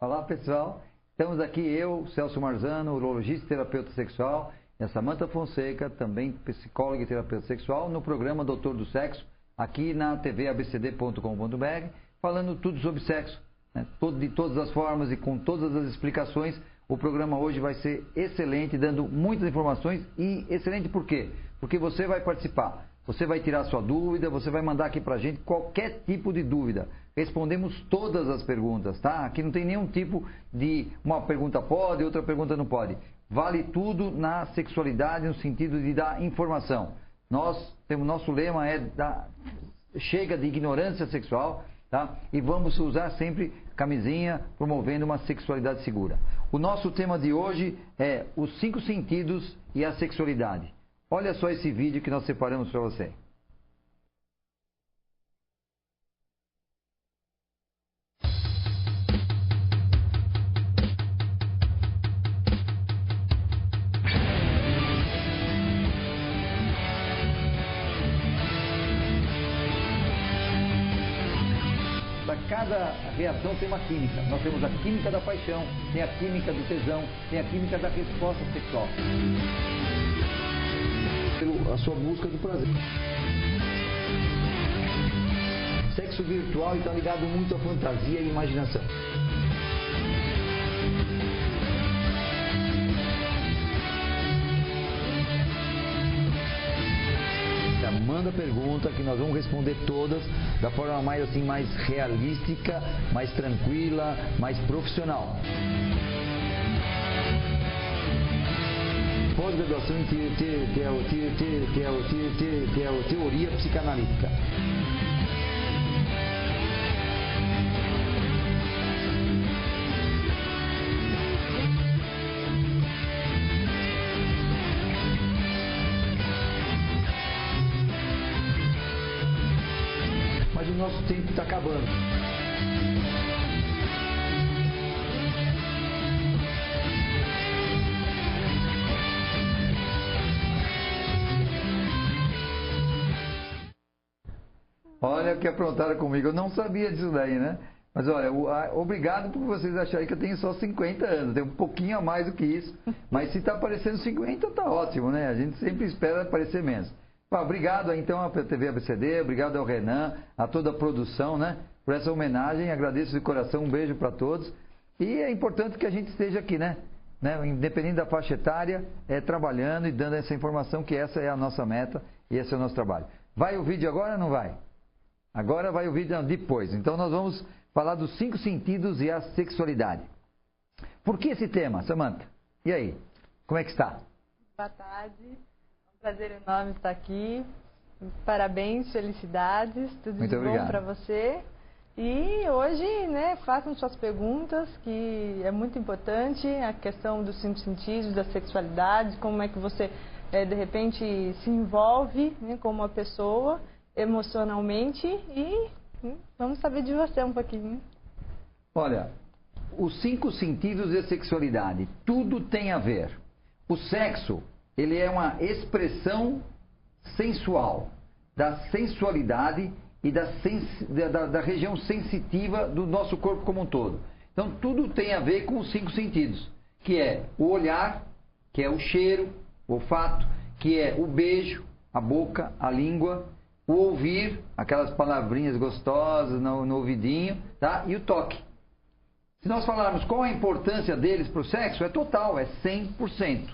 Olá, pessoal. Estamos aqui, eu, Celso Marzano, urologista e terapeuta sexual, e a Samantha Fonseca, também psicóloga e terapeuta sexual, no programa Doutor do Sexo, aqui na tvabcd.com.br, falando tudo sobre sexo, né? De todas as formas e com todas as explicações. O programa hoje vai ser excelente, dando muitas informações, e excelente por quê? Porque você vai participar. Você vai tirar sua dúvida, você vai mandar aqui pra gente qualquer tipo de dúvida. Respondemos todas as perguntas, tá? Aqui não tem nenhum tipo de uma pergunta pode, outra pergunta não pode. Vale tudo na sexualidade, no sentido de dar informação. Nosso lema é chega de ignorância sexual, tá? E vamos usar sempre camisinha, promovendo uma sexualidade segura. O nosso tema de hoje é os 5 sentidos e a sexualidade. Olha só esse vídeo que nós separamos para você. Para cada reação tem uma química. Nós temos a química da paixão, tem a química do tesão, tem a química da resposta sexual. A sua busca do prazer. Sexo virtual está ligado muito à fantasia e imaginação. Manda pergunta que nós vamos responder todas da forma mais realística, mais tranquila, mais profissional. Pós-graduação em teoria psicanalítica. Mas o nosso tempo está acabando. Olha o que aprontaram comigo. Eu não sabia disso daí, né? Mas olha, obrigado por vocês acharem que eu tenho só 50 anos. Tenho um pouquinho a mais do que isso. Mas se está aparecendo 50, tá ótimo, né? A gente sempre espera aparecer menos. Obrigado então à TV ABCD, obrigado ao Renan, a toda a produção, né? Por essa homenagem. Agradeço de coração. Um beijo para todos. E é importante que a gente esteja aqui, né? Independente da faixa etária, trabalhando e dando essa informação, que essa é a nossa meta e esse é o nosso trabalho. Vai o vídeo agora ou não vai? Agora vai o vídeo depois. Então nós vamos falar dos 5 sentidos e a sexualidade. Por que esse tema, Samantha? E aí? Como é que está? Boa tarde. É um prazer enorme estar aqui. Parabéns, felicidades. Tudo muito de obrigado. Bom para você. E hoje, né, façam suas perguntas, que é muito importante a questão dos 5 sentidos, da sexualidade, como é que você, de repente, se envolve, né, com uma pessoa emocionalmente, e vamos saber de você um pouquinho. Olha, os 5 sentidos e a sexualidade, tudo tem a ver. O sexo, ele é uma expressão sensual, da sensualidade e da região sensitiva do nosso corpo como um todo. Então tudo tem a ver com os 5 sentidos, que é o olhar, que é o cheiro, o olfato, que é o beijo, a boca, a língua, o ouvir, aquelas palavrinhas gostosas no ouvidinho, tá? E o toque. Se nós falarmos qual a importância deles para o sexo, é total, é 100%.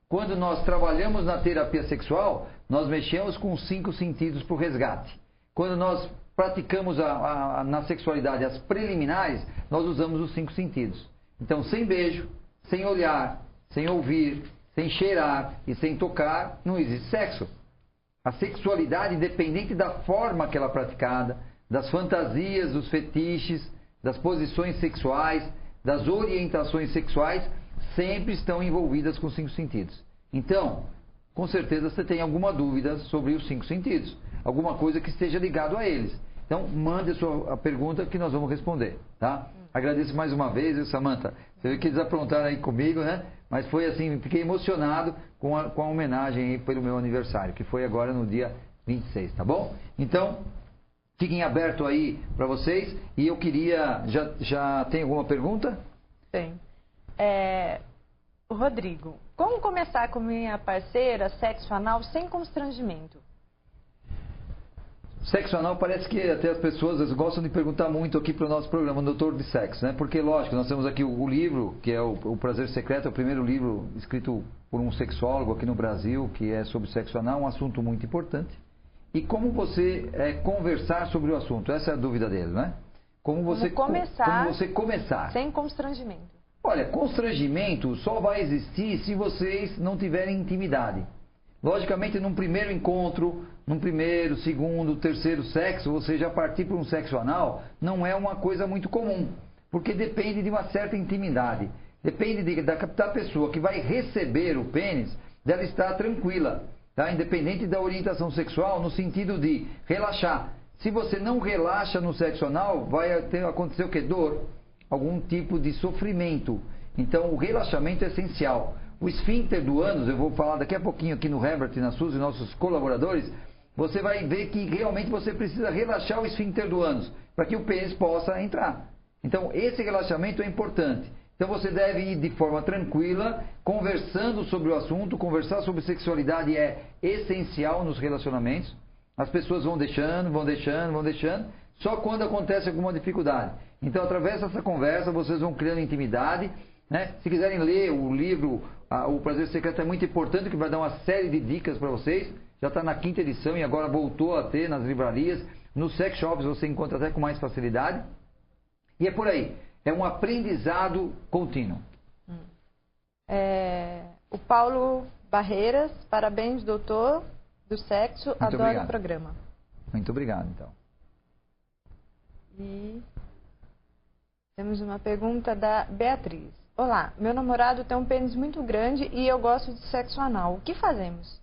Quando nós trabalhamos na terapia sexual, nós mexemos com os 5 sentidos para o resgate. Quando nós praticamos na sexualidade as preliminares, nós usamos os 5 sentidos. Então, sem beijo, sem olhar, sem ouvir, sem cheirar e sem tocar, não existe sexo. A sexualidade, independente da forma que ela é praticada, das fantasias, dos fetiches, das posições sexuais, das orientações sexuais, sempre estão envolvidas com os 5 sentidos. Então, com certeza você tem alguma dúvida sobre os 5 sentidos, alguma coisa que esteja ligado a eles. Então, mande a pergunta que nós vamos responder, tá? Agradeço mais uma vez, Samantha. Você viu que eles aprontaram aí comigo, né? Mas foi assim, fiquei emocionado com a homenagem aí pelo meu aniversário, que foi agora no dia 26, tá bom? Então, fiquem abertos aí para vocês. E eu queria... Já tem alguma pergunta? Bem, o Rodrigo, como começar com minha parceira sexo anal sem constrangimento? Sexo anal parece que até as pessoas gostam de perguntar muito aqui para o nosso programa, Doutor de Sexo, né? Porque, lógico, nós temos aqui o livro, que é o Prazer Secreto, é o primeiro livro escrito por um sexólogo aqui no Brasil, que é sobre sexo anal, um assunto muito importante. E como você conversar sobre o assunto? Essa é a dúvida dele, né? Como você começar sem constrangimento. Olha, constrangimento só vai existir se vocês não tiverem intimidade. Logicamente, num primeiro encontro, num primeiro, segundo, terceiro sexo, você já partir para um sexo anal, não é uma coisa muito comum, porque depende de uma certa intimidade. Depende da pessoa que vai receber o pênis, deve estar tranquila, tá? Independente da orientação sexual, no sentido de relaxar. Se você não relaxa no sexo anal, vai acontecer o quê? Dor, algum tipo de sofrimento. Então, o relaxamento é essencial. O esfíncter do ânus, eu vou falar daqui a pouquinho aqui no Herbert e na Suzy, nossos colaboradores, você vai ver que realmente você precisa relaxar o esfíncter do ânus, para que o pênis possa entrar. Então, esse relaxamento é importante. Então, você deve ir de forma tranquila, conversando sobre o assunto. Conversar sobre sexualidade é essencial nos relacionamentos. As pessoas vão deixando, só quando acontece alguma dificuldade. Então, através dessa conversa, vocês vão criando intimidade, né? Se quiserem ler o livro, O Prazer Secreto, é muito importante, que vai dar uma série de dicas para vocês. Já está na 5ª edição e agora voltou a ter nas livrarias. Nos sex shops você encontra até com mais facilidade. E é por aí. É um aprendizado contínuo. O Paulo Barreiras, parabéns, doutor do sexo, muito adoro obrigado. O programa. Muito obrigado, então. E temos uma pergunta da Beatriz. Olá, meu namorado tem um pênis muito grande e eu gosto de sexo anal. O que fazemos?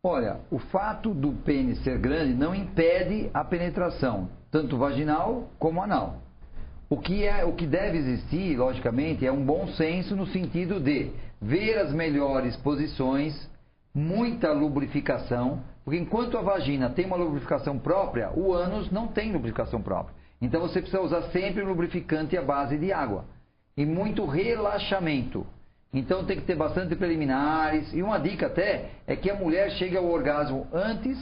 Olha, o fato do pênis ser grande não impede a penetração, tanto vaginal como anal. O que deve existir, logicamente, é um bom senso no sentido de ver as melhores posições, muita lubrificação, porque enquanto a vagina tem uma lubrificação própria, o ânus não tem lubrificação própria. Então você precisa usar sempre um lubrificante à base de água. E muito relaxamento. Então tem que ter bastante preliminares. E uma dica até é que a mulher chegue ao orgasmo antes,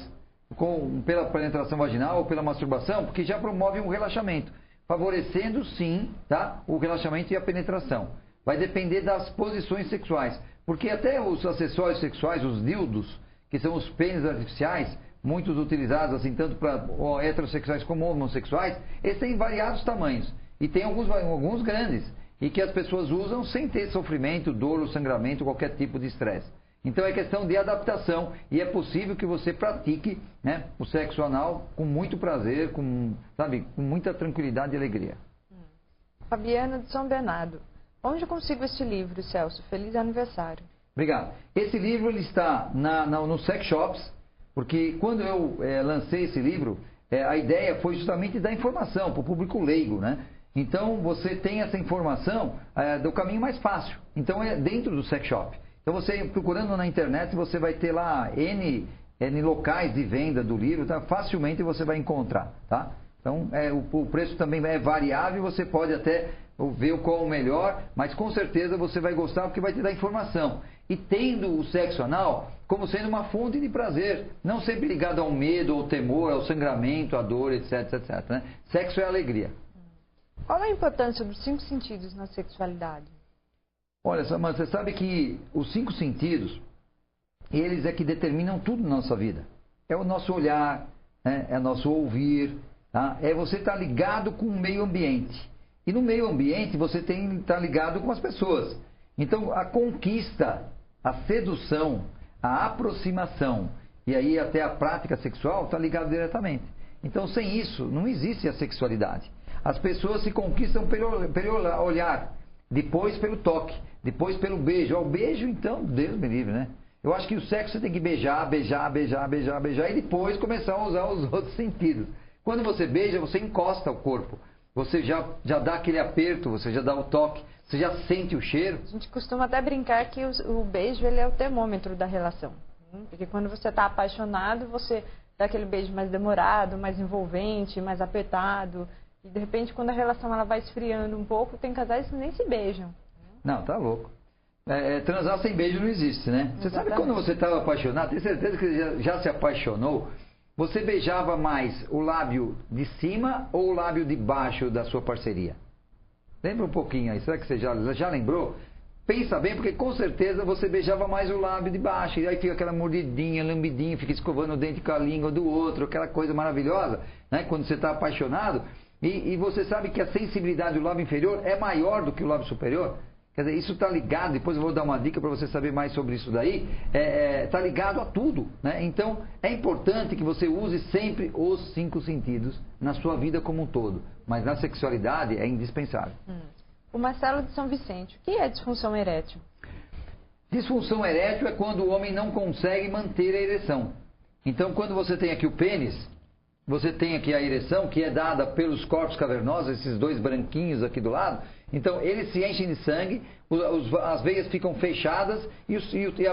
pela penetração vaginal ou pela masturbação, porque já promove um relaxamento. Favorecendo sim, tá, o relaxamento e a penetração. Vai depender das posições sexuais. Porque até os acessórios sexuais, os dildos, que são os pênis artificiais, muitos utilizados assim tanto para heterossexuais como homossexuais, eles têm variados tamanhos. E tem alguns grandes. E que as pessoas usam sem ter sofrimento, dor ou sangramento, qualquer tipo de estresse. Então é questão de adaptação e é possível que você pratique, né, o sexo anal com muito prazer, com muita tranquilidade e alegria. Fabiana de São Bernardo. Onde eu consigo este livro, Celso? Feliz aniversário. Obrigado. Esse livro ele está nos sex shops, porque quando eu lancei esse livro, a ideia foi justamente dar informação para o público leigo, né? Então, você tem essa informação do caminho mais fácil. Então, é dentro do sex shop. Então, você procurando na internet, você vai ter lá N locais de venda do livro, tá? Facilmente você vai encontrar, tá? Então, o preço também é variável, você pode até ver qual o melhor, mas com certeza você vai gostar porque vai te dar informação. E tendo o sexo anal como sendo uma fonte de prazer, não sempre ligado ao medo, ao temor, ao sangramento, à dor, etc, etc, né? Sexo é alegria. Qual a importância dos 5 sentidos na sexualidade? Olha, Samanta, você sabe que os 5 sentidos, eles é que determinam tudo na nossa vida. É o nosso olhar, né? É o nosso ouvir, tá? É você estar ligado com o meio ambiente. E no meio ambiente você tem que estar ligado com as pessoas. Então, a conquista, a sedução, a aproximação e aí até a prática sexual está ligado diretamente. Então, sem isso, não existe a sexualidade. As pessoas se conquistam pelo olhar, depois pelo toque, depois pelo beijo. O beijo, então, Deus me livre, né? Eu acho que o sexo você tem que beijar e depois começar a usar os outros sentidos. Quando você beija, você encosta o corpo. Você já dá aquele aperto, você já dá o toque, você já sente o cheiro. A gente costuma até brincar que o beijo ele é o termômetro da relação. Porque quando você está apaixonado, você dá aquele beijo mais demorado, mais envolvente, mais apertado. E de repente, quando a relação ela vai esfriando um pouco, tem casais que nem se beijam. Não, tá louco. Transar sem beijo não existe, né? Você sabe quando você estava apaixonado, tem certeza que já se apaixonou, você beijava mais o lábio de cima ou o lábio de baixo da sua parceria? Lembra um pouquinho aí, será que você já lembrou? Pensa bem, porque com certeza você beijava mais o lábio de baixo, e aí fica aquela mordidinha, lambidinha, fica escovando o dente com a língua do outro, aquela coisa maravilhosa, né? Quando você está apaixonado, e você sabe que a sensibilidade do lábio inferior é maior do que o lábio superior. Quer dizer, isso está ligado, depois eu vou dar uma dica para você saber mais sobre isso daí, está ligado a tudo, né? Então, é importante que você use sempre os 5 sentidos na sua vida como um todo, mas na sexualidade é indispensável. O Marcelo de São Vicente, o que é disfunção erétil? Disfunção erétil é quando o homem não consegue manter a ereção. Então, quando você tem aqui o pênis, você tem aqui a ereção, que é dada pelos corpos cavernosos, esses 2 branquinhos aqui do lado. Então, eles se enchem de sangue, as veias ficam fechadas e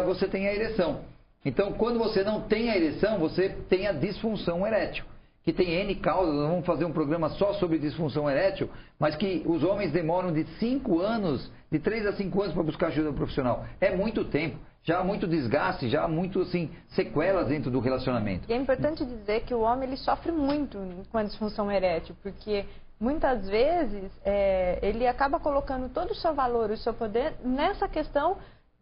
você tem a ereção. Então, quando você não tem a ereção, você tem a disfunção erétil, que tem N causas. Nós vamos fazer um programa só sobre disfunção erétil, mas que os homens demoram de 5 anos, de 3 a 5 anos para buscar ajuda profissional. É muito tempo. Já há muito desgaste, já há muito, assim, sequelas dentro do relacionamento. E é importante dizer que o homem ele sofre muito com a disfunção erétil, porque muitas vezes ele acaba colocando todo o seu valor, o seu poder nessa questão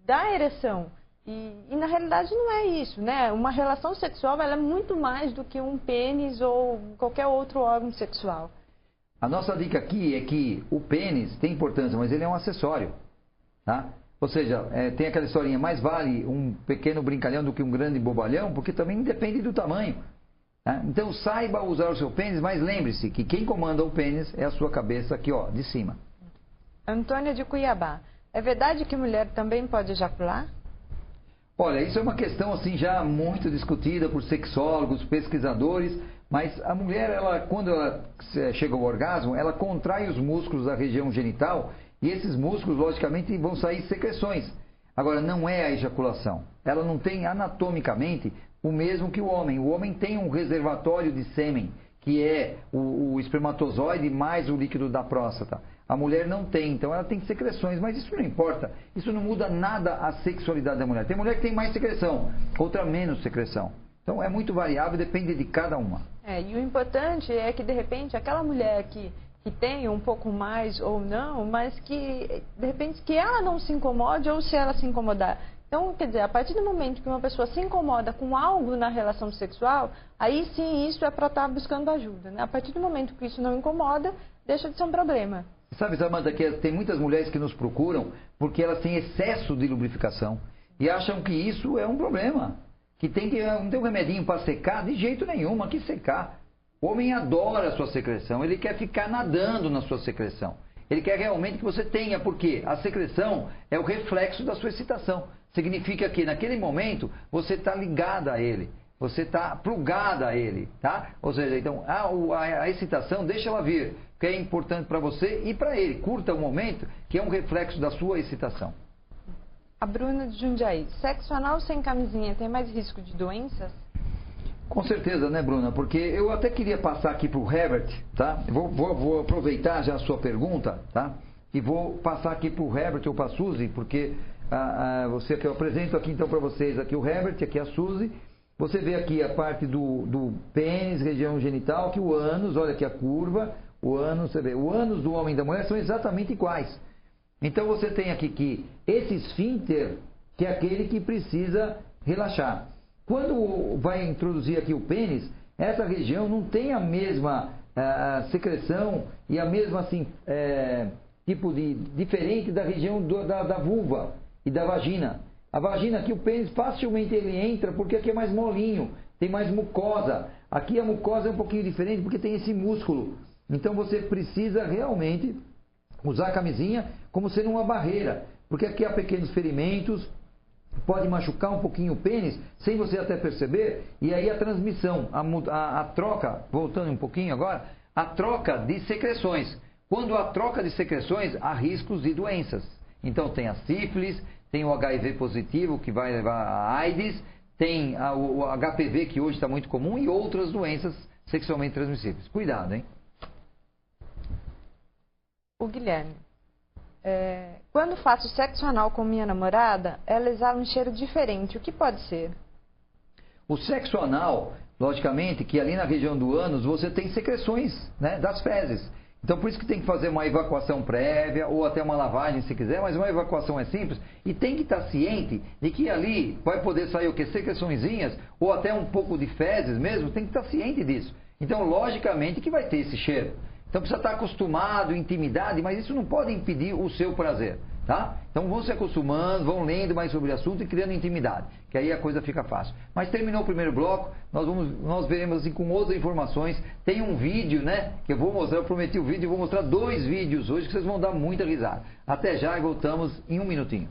da ereção. E na realidade não é isso, né? Uma relação sexual ela é muito mais do que um pênis ou qualquer outro órgão sexual. A nossa dica aqui é que o pênis tem importância, mas ele é um acessório, tá? Ou seja, tem aquela historinha, mais vale um pequeno brincalhão do que um grande bobalhão, porque também depende do tamanho. Tá? Então saiba usar o seu pênis, mas lembre-se que quem comanda o pênis é a sua cabeça aqui, ó, de cima. Antônia de Cuiabá, é verdade que mulher também pode ejacular? Olha, isso é uma questão assim já muito discutida por sexólogos, pesquisadores, mas a mulher, quando ela chega ao orgasmo, ela contrai os músculos da região genital e esses músculos, logicamente, vão sair secreções. Agora, não é a ejaculação. Ela não tem anatomicamente o mesmo que o homem. O homem tem um reservatório de sêmen, que é o espermatozoide mais o líquido da próstata. A mulher não tem, então ela tem secreções, mas isso não importa. Isso não muda nada a sexualidade da mulher. Tem mulher que tem mais secreção, outra menos secreção. Então é muito variável, depende de cada uma. E o importante é que, de repente, aquela mulher que tem um pouco mais ou não, mas que, de repente, que ela não se incomode ou se ela se incomodar. Então, quer dizer, a partir do momento que uma pessoa se incomoda com algo na relação sexual, aí sim isso é para estar buscando ajuda, né? A partir do momento que isso não incomoda, deixa de ser um problema. Sabe, Samanta, que tem muitas mulheres que nos procuram porque elas têm excesso de lubrificação e acham que isso é um problema. Que não tem um remedinho para secar, de jeito nenhum, mas que secar. O homem adora a sua secreção, ele quer ficar nadando na sua secreção. Ele quer realmente que você tenha, porque a secreção é o reflexo da sua excitação. Significa que naquele momento você está ligada a ele, você está plugada a ele, tá? Ou seja, então a excitação, deixa ela vir, que é importante para você e para ele. Curta o momento, que é um reflexo da sua excitação. A Bruna de Jundiaí, sexo anal sem camisinha tem mais risco de doenças? Com certeza, né, Bruna? Porque eu até queria passar aqui para o Herbert, tá? Vou aproveitar já a sua pergunta, tá? E vou passar aqui para o Herbert ou para a Suzy, porque você que eu apresento aqui então para vocês aqui o Herbert, aqui a Suzy. Você vê aqui a parte do pênis, região genital, que o ânus, olha aqui a curva, o ânus, você vê, o ânus do homem e da mulher são exatamente iguais. Então você tem aqui que esse esfíncter, que é aquele que precisa relaxar. Quando vai introduzir aqui o pênis, essa região não tem a mesma secreção e a mesma assim, tipo de diferente da região da vulva e da vagina. A vagina aqui, o pênis facilmente ele entra porque aqui é mais molinho, tem mais mucosa. Aqui a mucosa é um pouquinho diferente porque tem esse músculo. Então você precisa realmente usar a camisinha como sendo uma barreira, porque aqui há pequenos ferimentos, pode machucar um pouquinho o pênis, sem você até perceber, e aí a transmissão, a troca, voltando um pouquinho agora, a troca de secreções. Quando há troca de secreções, há riscos de doenças. Então tem a sífilis, tem o HIV positivo, que vai levar a AIDS, tem o HPV, que hoje está muito comum, e outras doenças sexualmente transmissíveis. Cuidado, hein? O Guilherme. Quando faço sexo anal com minha namorada, ela exala um cheiro diferente. O que pode ser? O sexo anal, logicamente, que ali na região do ânus você tem secreções, né, das fezes. Então por isso que tem que fazer uma evacuação prévia ou até uma lavagem se quiser, mas uma evacuação é simples e tem que estar ciente de que ali vai poder sair o que? Secreçõezinhas ou até um pouco de fezes mesmo, tem que estar ciente disso. Então logicamente que vai ter esse cheiro. Então precisa estar acostumado, intimidade, mas isso não pode impedir o seu prazer, tá? Então vão se acostumando, vão lendo mais sobre o assunto e criando intimidade, que aí a coisa fica fácil. Mas terminou o primeiro bloco, nós veremos assim com outras informações. Tem um vídeo, né, que eu vou mostrar, eu prometi o vídeo, eu vou mostrar 2 vídeos hoje que vocês vão dar muita risada. Até já e voltamos em 1 minutinho.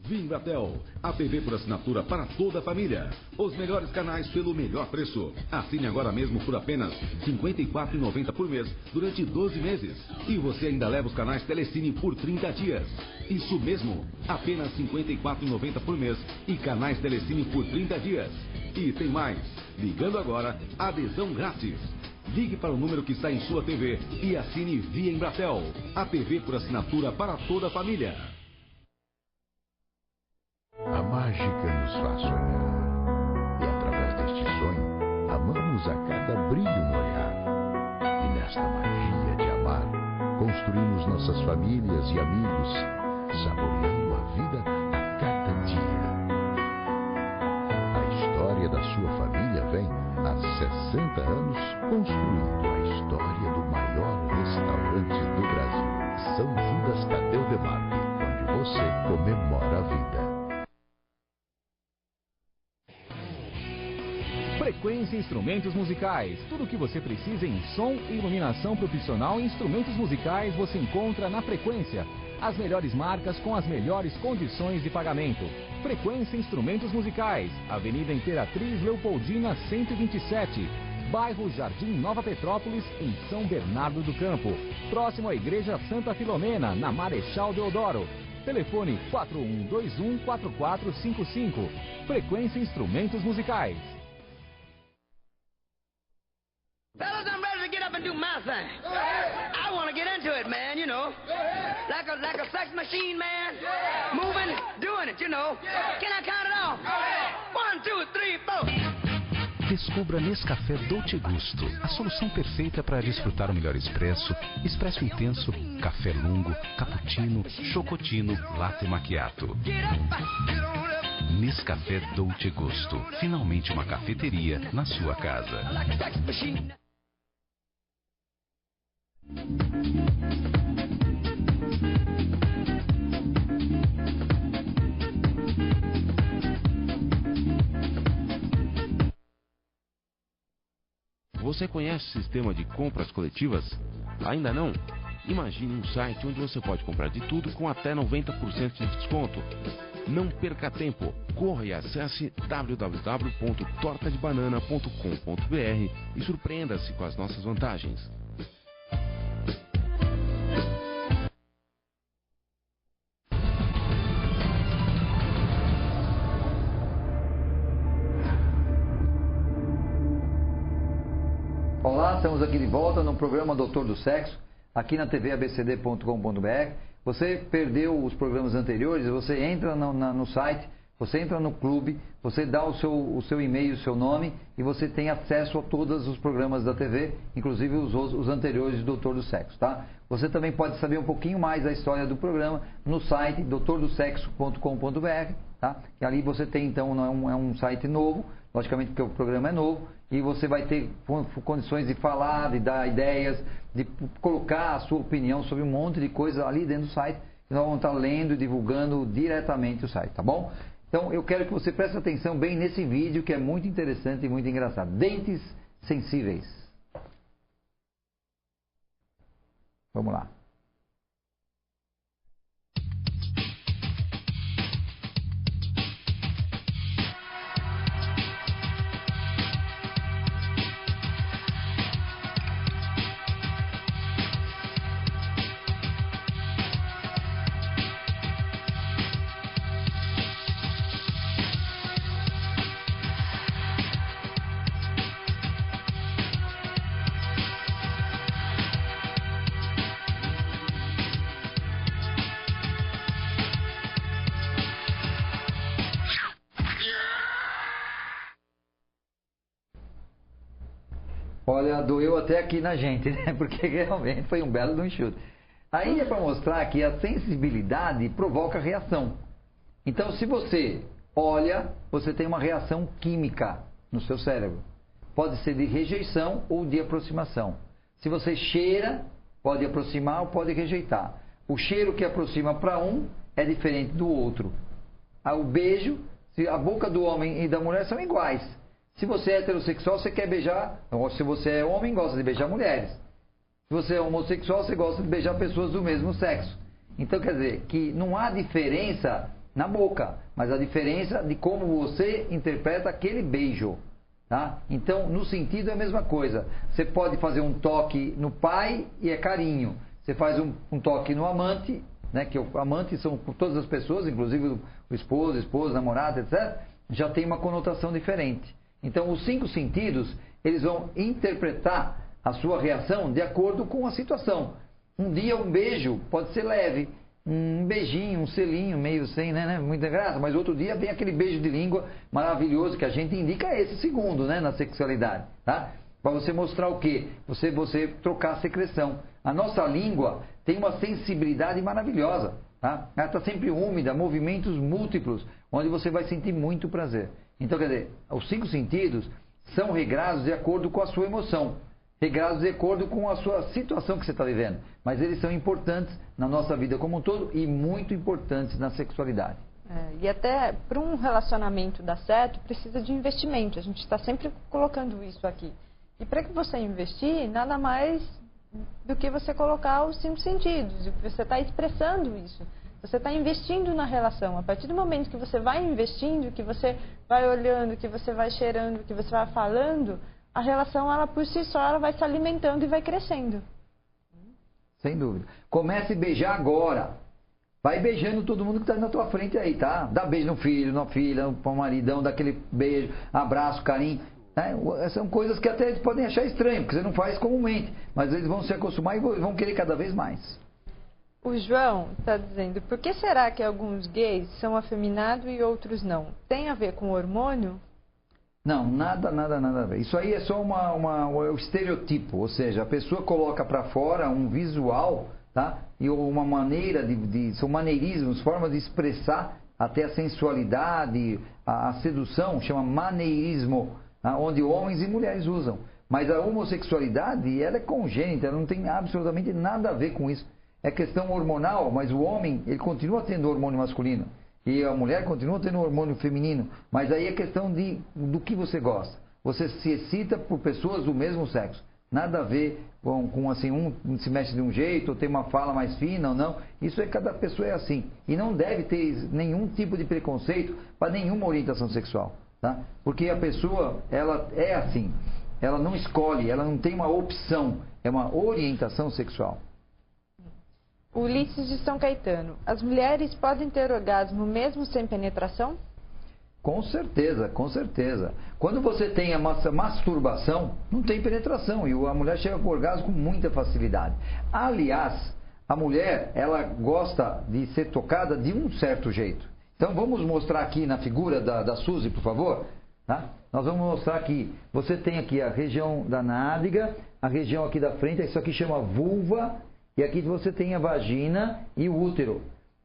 Vimbratel, a TV por assinatura para toda a família. Os melhores canais pelo melhor preço. Assine agora mesmo por apenas R$ 54,90 por mês, durante 12 meses. E você ainda leva os canais Telecine por 30 dias. Isso mesmo, apenas R$ 54,90 por mês e canais Telecine por 30 dias. E tem mais, ligando agora, adesão grátis. Ligue para o número que está em sua TV e assine via Embratel. A TV por assinatura para toda a família. A mágica nos faz sonhar, e através deste sonho, amamos a cada brilho no olhar. E nesta magia de amar, construímos nossas famílias e amigos, saboreando a vida a cada dia. A história da sua família vem, há 60 anos, construindo a história do maior restaurante do Brasil, São Judas Tadeu Demarque, onde você comemora a vida. Frequência Instrumentos Musicais. Tudo o que você precisa em som e iluminação profissional e instrumentos musicais você encontra na Frequência. As melhores marcas com as melhores condições de pagamento. Frequência Instrumentos Musicais. Avenida Imperatriz Leopoldina 127. Bairro Jardim Nova Petrópolis, em São Bernardo do Campo. Próximo à Igreja Santa Filomena, na Marechal Deodoro. Telefone 4121-4455. Frequência Instrumentos Musicais. Fellas, I'm ready to get up and do my thing. I want to get into it, man, you know. Like a sex machine, man. Moving, doing it, you know. Can I count it off? 1, 2, 3, 4. Descubra Nescafé Dolce Gusto, a solução perfeita para desfrutar o melhor expresso, expresso intenso, café lungo, cappuccino, chocotino, latte macchiato. Nescafé Dolce Gusto, finalmente uma cafeteria na sua casa. Você conhece o sistema de compras coletivas? Ainda não? Imagine um site onde você pode comprar de tudo com até 90% de desconto. Não perca tempo. Corra e acesse www.tortadebanana.com.br e surpreenda-se com as nossas vantagens. Olá, estamos aqui de volta no programa Doutor do Sexo, aqui na tvabcd.com.br. Você perdeu os programas anteriores, você entra no site, você entra no clube, você dá o seu e-mail, o seu nome e você tem acesso a todos os programas da TV, inclusive os anteriores do Doutor do Sexo, tá? Você também pode saber um pouquinho mais da história do programa no site doutordosexo.com.br, tá? E ali você tem, então, é um site novo, logicamente porque o programa é novo, e você vai ter condições de falar, de dar ideias, de colocar a sua opinião sobre um monte de coisa ali dentro do site, e nós vamos estar lendo e divulgando diretamente o site, tá bom? Então eu quero que você preste atenção bem nesse vídeo que é muito interessante e muito engraçado. Dentes sensíveis. Vamos lá. Olha, doeu até aqui na gente, né? Porque realmente foi um belo de um chute. Aí é para mostrar que a sensibilidade provoca reação. Então, se você olha, você tem uma reação química no seu cérebro. Pode ser de rejeição ou de aproximação. Se você cheira, pode aproximar ou pode rejeitar. O cheiro que aproxima para um é diferente do outro. O beijo, a boca do homem e da mulher são iguais. Se você é heterossexual, você quer beijar, ou se você é homem, gosta de beijar mulheres. Se você é homossexual, você gosta de beijar pessoas do mesmo sexo. Então, quer dizer, que não há diferença na boca, mas a diferença de como você interpreta aquele beijo. Tá? Então, no sentido é a mesma coisa. Você pode fazer um toque no pai e é carinho. Você faz um toque no amante, né, que o amante são todas as pessoas, inclusive o esposo, esposa, namorada, etc., já tem uma conotação diferente. Então, os 5 sentidos, eles vão interpretar a sua reação de acordo com a situação. Um dia um beijo pode ser leve, um beijinho, um selinho, meio sem, né, muita graça, mas outro dia vem aquele beijo de língua maravilhoso que a gente indica esse segundo, né, na sexualidade, tá? Para você mostrar o quê? Você trocar a secreção. A nossa língua tem uma sensibilidade maravilhosa, tá? Ela está sempre úmida, movimentos múltiplos, onde você vai sentir muito prazer. Então, quer dizer, os 5 sentidos são regrados de acordo com a sua emoção, regrados de acordo com a sua situação que você está vivendo. Mas eles são importantes na nossa vida como um todo e muito importantes na sexualidade. E até para um relacionamento dar certo, precisa de investimento. A gente está sempre colocando isso aqui. E para que você investir, nada mais do que você colocar os 5 sentidos. E você está expressando isso. Você está investindo na relação. A partir do momento que você vai investindo, que você vai olhando, que você vai cheirando, que você vai falando, a relação, ela por si só, ela vai se alimentando e vai crescendo. Sem dúvida. Comece a beijar agora. Vai beijando todo mundo que está na tua frente aí, tá? Dá beijo no filho, na filha, no maridão, dá aquele beijo, abraço, carinho. Né? São coisas que até eles podem achar estranho, porque você não faz comumente. Mas eles vão se acostumar e vão querer cada vez mais. O João está dizendo, por que será que alguns gays são afeminados e outros não? Tem a ver com hormônio? Não, nada a ver. Isso aí é só um estereotipo, ou seja, a pessoa coloca para fora um visual, tá? E uma maneira são maneirismos, formas de expressar até a sensualidade, a sedução, chama maneirismo, tá? Onde homens e mulheres usam. Mas a homossexualidade, ela é congênita, ela não tem absolutamente nada a ver com isso. É questão hormonal, mas o homem, ele continua tendo hormônio masculino. E a mulher continua tendo hormônio feminino. Mas aí é questão do que você gosta. Você se excita por pessoas do mesmo sexo. Nada a ver com assim, um se mexe de um jeito, ou tem uma fala mais fina ou não. Isso é, cada pessoa é assim. E não deve ter nenhum tipo de preconceito para nenhuma orientação sexual. Tá? Porque a pessoa, ela é assim. Ela não escolhe, ela não tem uma opção. É uma orientação sexual. Ulisses de São Caetano. As mulheres podem ter orgasmo mesmo sem penetração? Com certeza, com certeza. Quando você tem a masturbação, não tem penetração. E a mulher chega com o orgasmo com muita facilidade. Aliás, a mulher, ela gosta de ser tocada de um certo jeito. Então vamos mostrar aqui na figura da Suzy, por favor. Tá? Nós vamos mostrar aqui. Você tem aqui a região da nádega, a região aqui da frente, isso aqui chama vulva. E aqui você tem a vagina e o útero.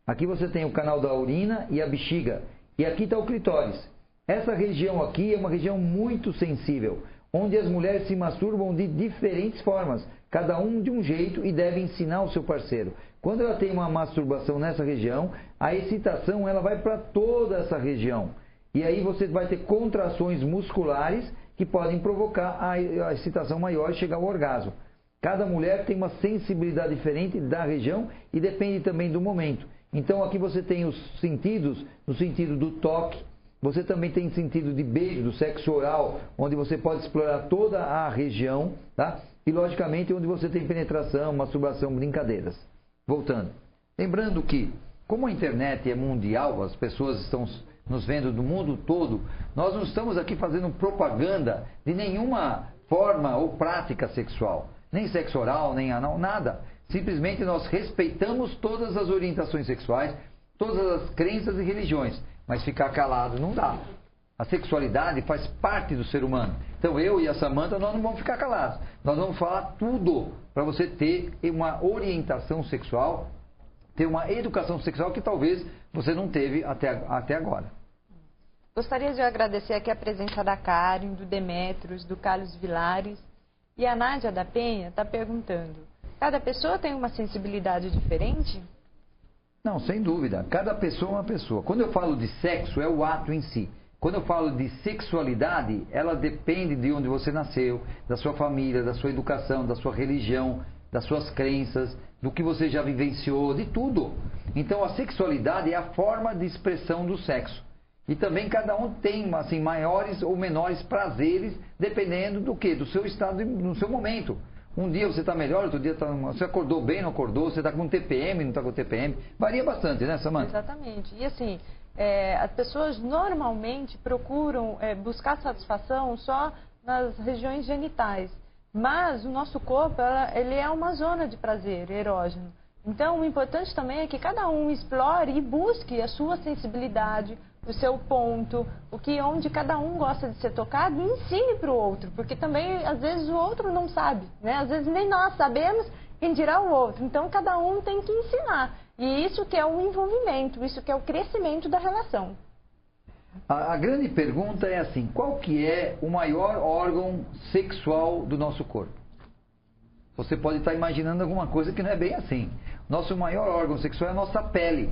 Aqui você tem o canal da urina e a bexiga. E aqui está o clitóris. Essa região aqui é uma região muito sensível, onde as mulheres se masturbam de diferentes formas, cada um de um jeito, e deve ensinar o seu parceiro. Quando ela tem uma masturbação nessa região, a excitação ela vai para toda essa região. E aí você vai ter contrações musculares que podem provocar a excitação maior e chegar ao orgasmo. Cada mulher tem uma sensibilidade diferente da região e depende também do momento. Então aqui você tem os sentidos, no sentido do toque, você também tem sentido de beijo, do sexo oral, onde você pode explorar toda a região, tá? E logicamente onde você tem penetração, masturbação, brincadeiras. Voltando. Lembrando que, como a internet é mundial, as pessoas estão nos vendo do mundo todo, nós não estamos aqui fazendo propaganda de nenhuma forma ou prática sexual. Nem sexo oral, nem anal, nada. Simplesmente nós respeitamos todas as orientações sexuais, todas as crenças e religiões. Mas ficar calado não dá. A sexualidade faz parte do ser humano. Então eu e a Samantha, nós não vamos ficar calados. Nós vamos falar tudo para você ter uma orientação sexual, ter uma educação sexual que talvez você não teve até agora. Gostaria de agradecer aqui a presença da Karen, do Demetrios, do Carlos Vilares. E a Nádia da Penha está perguntando, cada pessoa tem uma sensibilidade diferente? Não, sem dúvida. Cada pessoa é uma pessoa. Quando eu falo de sexo, é o ato em si. Quando eu falo de sexualidade, ela depende de onde você nasceu, da sua família, da sua educação, da sua religião, das suas crenças, do que você já vivenciou, de tudo. Então a sexualidade é a forma de expressão do sexo. E também cada um tem assim, maiores ou menores prazeres, dependendo do quê? Do seu estado, no seu momento. Um dia você está melhor, outro dia você acordou bem, não acordou, você está com TPM, não está com TPM. Varia bastante, né, Samantha? Exatamente. E assim, as pessoas normalmente procuram buscar satisfação só nas regiões genitais. Mas o nosso corpo, ele é uma zona de prazer erógeno. Então, o importante também é que cada um explore e busque a sua sensibilidade, o seu ponto, onde cada um gosta de ser tocado e ensine para o outro, porque também às vezes o outro não sabe, né? Às vezes nem nós sabemos, quem dirá o outro. Então cada um tem que ensinar. E isso que é o envolvimento, isso que é o crescimento da relação. A grande pergunta é assim, qual que é o maior órgão sexual do nosso corpo? Você pode estar imaginando alguma coisa que não é bem assim. Nosso maior órgão sexual é a nossa pele.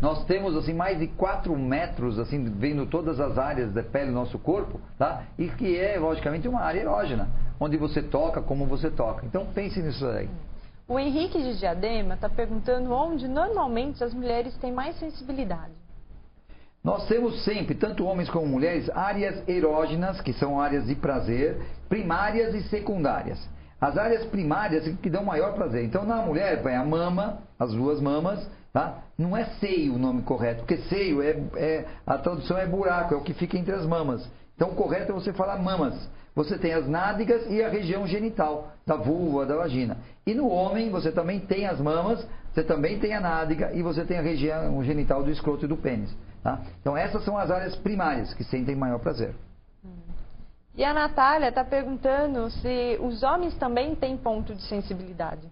Nós temos assim mais de 4 metros, assim, vendo todas as áreas da pele do nosso corpo, tá? E que é, logicamente, uma área erógena, onde você toca, como você toca. Então, pense nisso aí. O Henrique de Diadema está perguntando onde, normalmente, as mulheres têm mais sensibilidade. Nós temos sempre, tanto homens como mulheres, áreas erógenas, que são áreas de prazer, primárias e secundárias. As áreas primárias que dão maior prazer. Então, na mulher, vai a mama, as 2 mamas, tá? Não é seio o nome correto, porque seio a tradução é buraco, é o que fica entre as mamas. Então o correto é você falar mamas. Você tem as nádegas e a região genital, da vulva, da vagina. E no homem você também tem as mamas, você também tem a nádega e você tem a região genital do escroto e do pênis. Tá? Então essas são as áreas primárias que sentem maior prazer. E a Natália está perguntando se os homens também têm ponto de sensibilidade.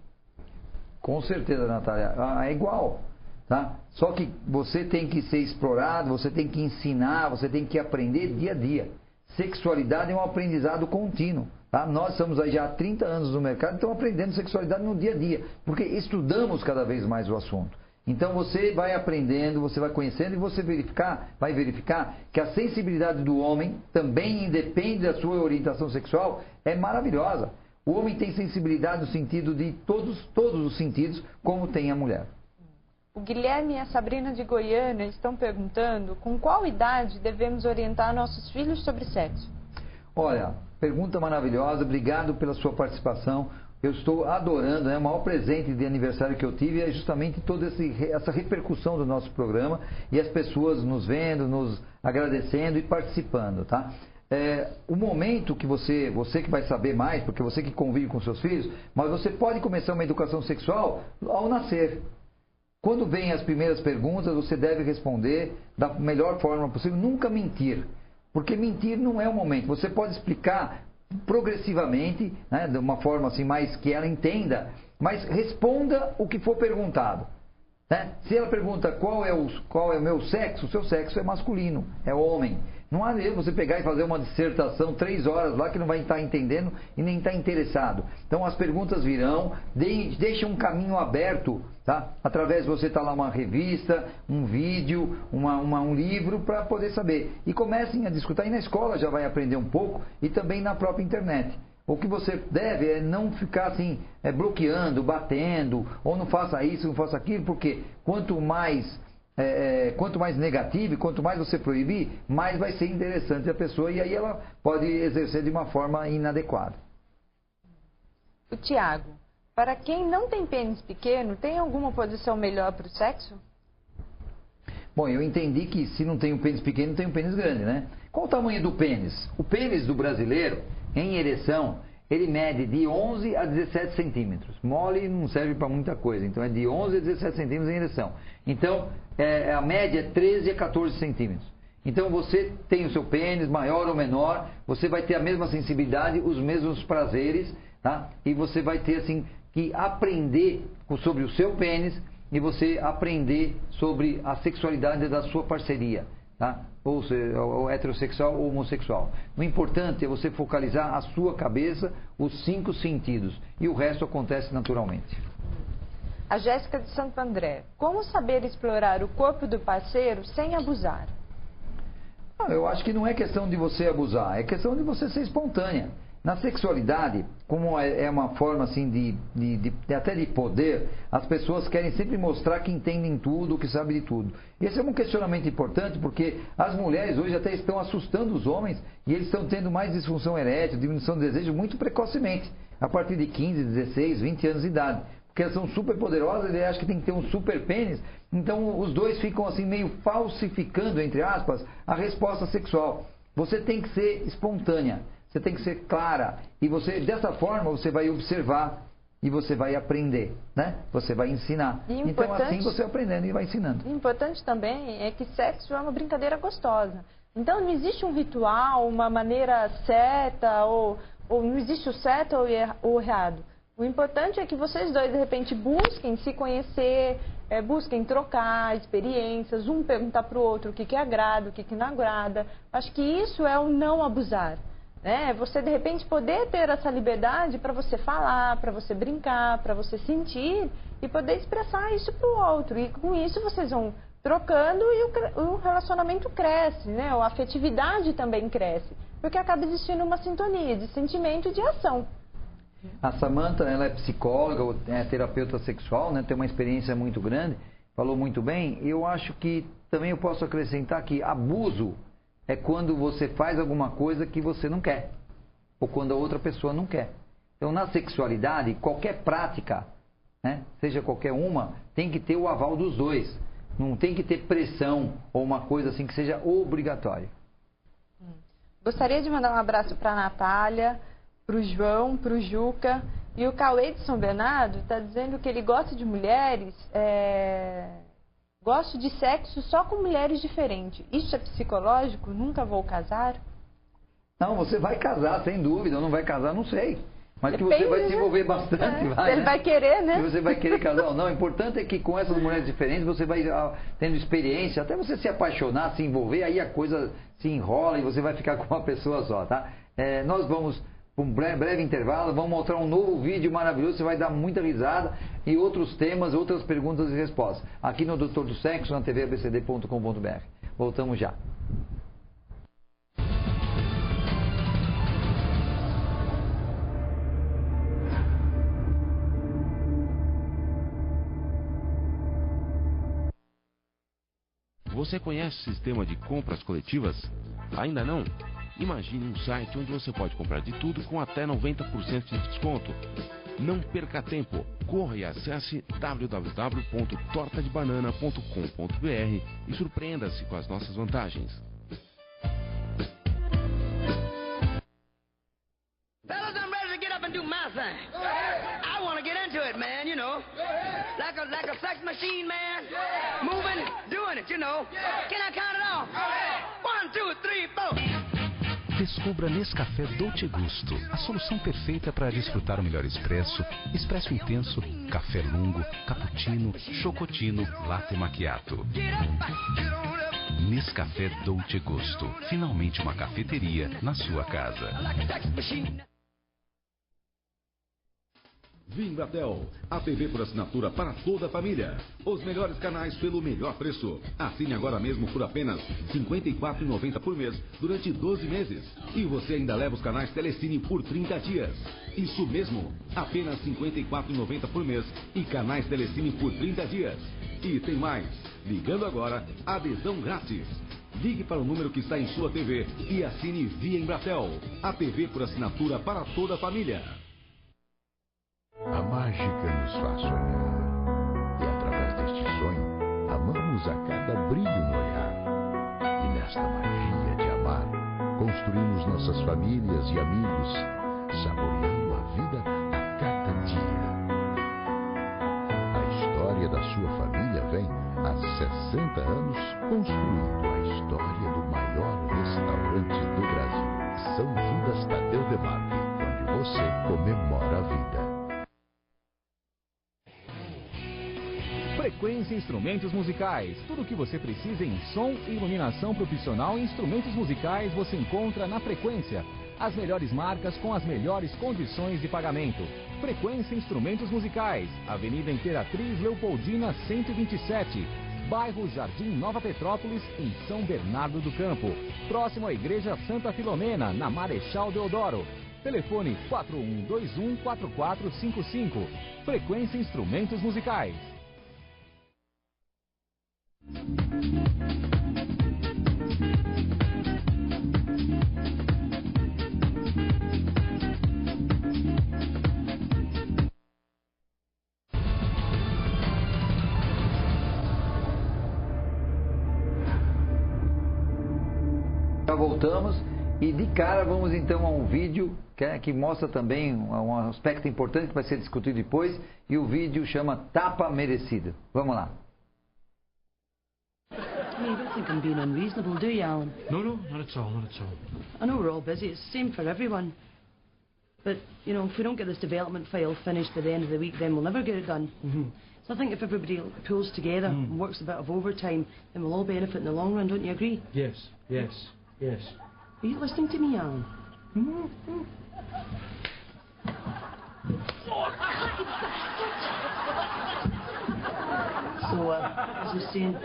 Com certeza, Natália. É igual. Tá? Só que você tem que ser explorado, você tem que ensinar, você tem que aprender dia a dia. Sexualidade é um aprendizado contínuo. Tá? Nós estamos aí já há 30 anos no mercado e estamos aprendendo sexualidade no dia a dia, porque estudamos cada vez mais o assunto. Então você vai aprendendo, você vai conhecendo e você vai verificar que a sensibilidade do homem também independe da sua orientação sexual, é maravilhosa. O homem tem sensibilidade no sentido de todos os sentidos, como tem a mulher. O Guilherme e a Sabrina de Goiânia estão perguntando com qual idade devemos orientar nossos filhos sobre sexo. Olha, pergunta maravilhosa, obrigado pela sua participação. Eu estou adorando, né? O maior presente de aniversário que eu tive é justamente toda essa repercussão do nosso programa e as pessoas nos vendo, nos agradecendo e participando, tá? O momento que você que vai saber mais, porque você que convive com seus filhos, mas você pode começar uma educação sexual ao nascer. Quando vêm as primeiras perguntas, você deve responder da melhor forma possível, nunca mentir. Porque mentir não é o momento. Você pode explicar progressivamente, né, de uma forma assim mais que ela entenda, mas responda o que for perguntado. Né? Se ela pergunta qual é o meu sexo, o seu sexo é masculino, é homem. Não há você pegar e fazer uma dissertação 3 horas lá que não vai estar entendendo e nem estar interessado. Então as perguntas virão, deixa um caminho aberto, tá? Através de você estar lá uma revista, um vídeo, um livro para poder saber. E comecem a discutir. E na escola já vai aprender um pouco e também na própria internet. O que você deve é não ficar assim, bloqueando, batendo, ou não faça isso, não faça aquilo, porque quanto mais negativo, quanto mais você proibir, mais vai ser interessante a pessoa e aí ela pode exercer de uma forma inadequada. O Tiago, para quem não tem pênis pequeno, tem alguma posição melhor para o sexo? Bom, eu entendi que se não tem um pênis pequeno, tem um pênis grande, né? Qual o tamanho do pênis? O pênis do brasileiro, em ereção, ele mede de 11 a 17 centímetros. Mole não serve para muita coisa, então é de 11 a 17 centímetros em ereção. Então, a média é 13 a 14 centímetros. Então você tem o seu pênis, maior ou menor, você vai ter a mesma sensibilidade, os mesmos prazeres, tá? E você vai ter assim que aprender sobre o seu pênis e você aprender sobre a sexualidade da sua parceria, tá? Ou seja, ou heterossexual ou homossexual. O importante é você focalizar a sua cabeça, os 5 sentidos, e o resto acontece naturalmente. A Jéssica de Santo André. Como saber explorar o corpo do parceiro sem abusar? Eu acho que não é questão de você abusar, é questão de você ser espontânea. Na sexualidade, como é uma forma assim até de poder, as pessoas querem sempre mostrar que entendem tudo, que sabem de tudo. Esse é um questionamento importante porque as mulheres hoje até estão assustando os homens e eles estão tendo mais disfunção erétil, diminuição do desejo muito precocemente, a partir de 15, 16, 20 anos de idade. Porque elas são super poderosas, ele acha que tem que ter um super pênis, então os dois ficam assim meio falsificando, entre aspas, a resposta sexual. Você tem que ser espontânea, você tem que ser clara, e você, dessa forma, você vai observar e você vai aprender, né? Você vai ensinar. Então assim você aprendendo e vai ensinando. O importante também é que sexo é uma brincadeira gostosa. Então não existe um ritual, uma maneira certa, ou não existe o certo ou o errado. O importante é que vocês dois, de repente, busquem se conhecer, busquem trocar experiências, um perguntar para o outro o que agrada, o que não agrada. Acho que isso é o não abusar. Né? Você, de repente, poder ter essa liberdade para você falar, para você brincar, para você sentir e poder expressar isso para o outro. E com isso vocês vão trocando e o relacionamento cresce, né? A afetividade também cresce, porque acaba existindo uma sintonia de sentimento e de ação. A Samantha, ela é psicóloga, é terapeuta sexual, né? Tem uma experiência muito grande, falou muito bem. Eu acho que também eu posso acrescentar que abuso é quando você faz alguma coisa que você não quer, ou quando a outra pessoa não quer. Então, na sexualidade, qualquer prática, né? Seja qualquer uma, tem que ter o aval dos dois. Não tem que ter pressão ou uma coisa assim que seja obrigatória. Gostaria de mandar um abraço para a Natália, para o João, para o Juca. E o Cauê de São Bernardo está dizendo que ele gosta de mulheres, gosta de sexo só com mulheres diferentes. Isso é psicológico? Nunca vou casar? Não, você vai casar, sem dúvida. Ou não vai casar, não sei. Mas que você vai se envolver bastante. Vai, ele vai querer, né? Se você vai querer casar ou não. O importante é que com essas mulheres diferentes você vai tendo experiência, até você se apaixonar, se envolver, aí a coisa se enrola e você vai ficar com uma pessoa só, tá? Nós vamos... Um breve intervalo, vamos mostrar um novo vídeo maravilhoso, você vai dar muita risada e outros temas, outras perguntas e respostas. Aqui no Doutor do Sexo, na tvabcd.com.br. Voltamos já. Você conhece o sistema de compras coletivas? Ainda não? Imagine um site onde você pode comprar de tudo com até 90% de desconto. Não perca tempo. Corra e acesse www.tortadebanana.com.br e surpreenda-se com as nossas vantagens. Fellas, I'm ready to get up and do my thing. I want to get into it, man, you know. Like a sex machine, man. Moving, doing it, you know. Can I count it off? 1, 2, 3, 4. Descubra Nescafé Dolce Gusto, a solução perfeita para desfrutar o melhor expresso, expresso intenso, café lungo, cappuccino, chocotino, latte macchiato. Nescafé Dolce Gusto, finalmente uma cafeteria na sua casa. Vimbratel, a TV por assinatura para toda a família. Os melhores canais pelo melhor preço. Assine agora mesmo por apenas R$ 54,90 por mês, durante 12 meses. E você ainda leva os canais Telecine por 30 dias. Isso mesmo, apenas R$ 54,90 por mês e canais Telecine por 30 dias. E tem mais, ligando agora, adesão grátis. Ligue para o número que está em sua TV e assine via Embratel. A TV por assinatura para toda a família. A mágica nos faz sonhar. E através deste sonho, amamos a cada brilho no olhar. E nesta magia de amar, construímos nossas famílias e amigos, saboreando a vida a cada dia. A história da sua família vem, há 60 anos, construindo a história do maior restaurante do Brasil. São Judas Tadeu Demarque, onde você comemora a vida. Frequência Instrumentos Musicais. Tudo o que você precisa em som e iluminação profissional e instrumentos musicais você encontra na Frequência. As melhores marcas com as melhores condições de pagamento. Frequência Instrumentos Musicais. Avenida Imperatriz Leopoldina 127. Bairro Jardim Nova Petrópolis, em São Bernardo do Campo. Próximo à Igreja Santa Filomena, na Marechal Deodoro. Telefone 4121-4455. Frequência Instrumentos Musicais. Já voltamos e de cara vamos então a um vídeo que mostra também um aspecto importante que vai ser discutido depois, e o vídeo chama Tapa Merecida. Vamos lá. You don't think I'm being unreasonable, do you, Alan? No, not at all, not at all. I know we're all busy. It's the same for everyone. But, you know, if we don't get this development file finished by the end of the week, then we'll never get it done. So I think if everybody pulls together and works a bit of overtime, then we'll all benefit in the long run, don't you agree? Yes. Are you listening to me, Alan? So, as I was saying...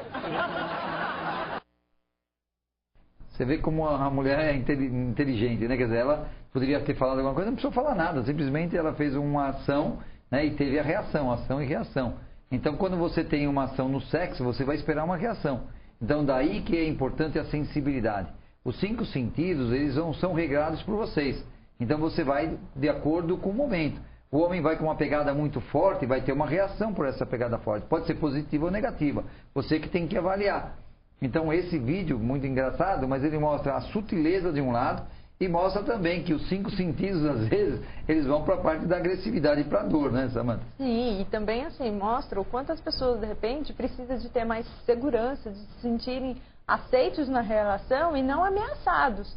Você vê como a mulher é inteligente, né? Quer dizer, ela poderia ter falado alguma coisa, não precisou falar nada. Simplesmente ela fez uma ação, né? E teve a reação, ação e reação. Então, quando você tem uma ação no sexo, você vai esperar uma reação. Então, daí que é importante a sensibilidade. Os 5 sentidos, eles são regrados por vocês. Então, você vai de acordo com o momento. O homem vai com uma pegada muito forte e vai ter uma reação por essa pegada forte. Pode ser positiva ou negativa. Você que tem que avaliar. Então, esse vídeo, muito engraçado, mas ele mostra a sutileza de um lado e mostra também que os 5 sentidos, às vezes, eles vão para a parte da agressividade e para a dor, né, Samantha? Sim, e também, assim, mostra o quanto as pessoas, de repente, precisam de ter mais segurança, de se sentirem aceitos na relação e não ameaçados.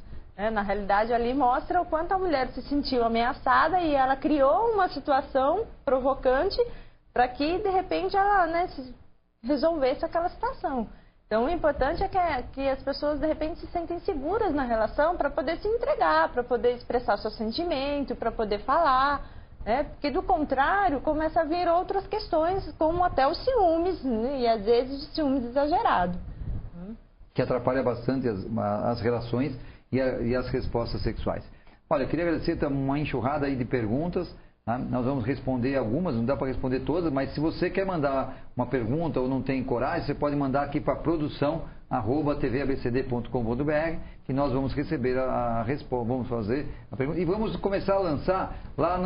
Na realidade, ali mostra o quanto a mulher se sentiu ameaçada e ela criou uma situação provocante para que, de repente, ela, né, resolvesse aquela situação. Então, o importante é que as pessoas, de repente, se sentem seguras na relação para poder se entregar, para poder expressar seu sentimento, para poder falar, né? Porque, do contrário, começa a vir outras questões, como até os ciúmes, né? E, às vezes, o ciúmes exagerado. Que atrapalha bastante as relações e as respostas sexuais. Olha, eu queria agradecer uma enxurrada aí de perguntas. Tá? Nós vamos responder algumas, não dá para responder todas, mas se você quer mandar uma pergunta ou não tem coragem, você pode mandar aqui para produção@tvabcd.com.br, que nós vamos receber a resposta, vamos fazer a pergunta e vamos começar a lançar lá